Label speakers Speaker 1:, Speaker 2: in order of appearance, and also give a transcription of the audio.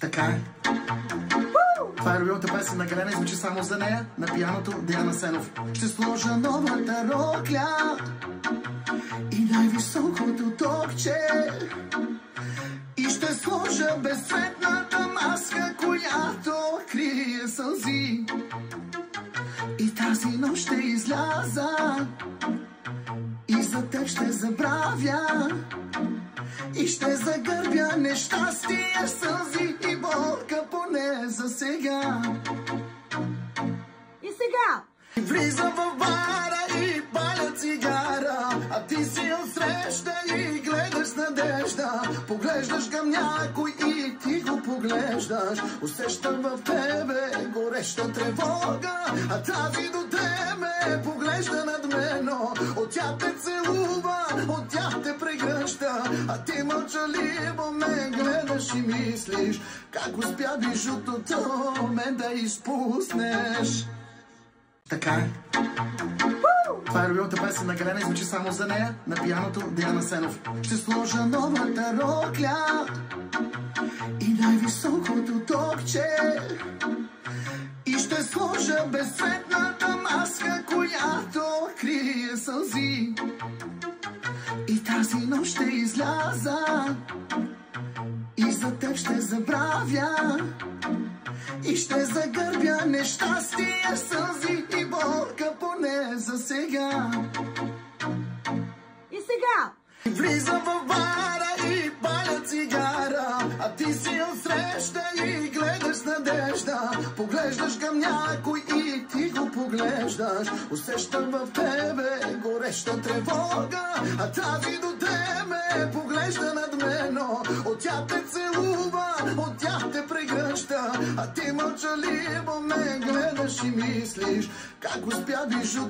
Speaker 1: Така е. Това е любимата песен на Галена и звучи само за нея, на пианото Диана Сенов. Ще сложа новата рокля и най-високото токче и ще сложа безцветната маска, която крие сълзи. И тази нощ ще изляза и за теб ще забравя и ще загърбя нещастие, сълзи и болка, поне за сега.
Speaker 2: И сега!
Speaker 1: Влиза в бара и паля цигара, а ти си отсреща и гледаш с надежда. Поглеждаш към някой и ти го поглеждаш. Усещам в тебе гореща тревога, а тази до тебе поглежда надменно. От тя те целува, от тя те прегръща, а ти мълчаливо ме гледаш и мислиш как успя бижутото мен да изпуснеш. Така е. Това е любимата песен на Галена и звучи само за нея, на пианото Диана Сенов. Ще сложа новата рокля и най-високото токче и ще сложа безцветната маска, която крие сълзи. И тази нощ ще изляза и за теб ще забравя и ще загърбя нещастие, сълзи и болка, поне за сега.
Speaker 2: И сега!
Speaker 1: Влиза в бара и паля цигара, а ти си отсреща и гледаш с надежда. Поглеждаш към някой и ти го поглеждаш. Усещам в тебе гореща тревога, а тази до тебе поглежда надменно. От тя те целува, от тя те прегръща, а ти мълчаливо ме гледаш и мислиш как успя бижу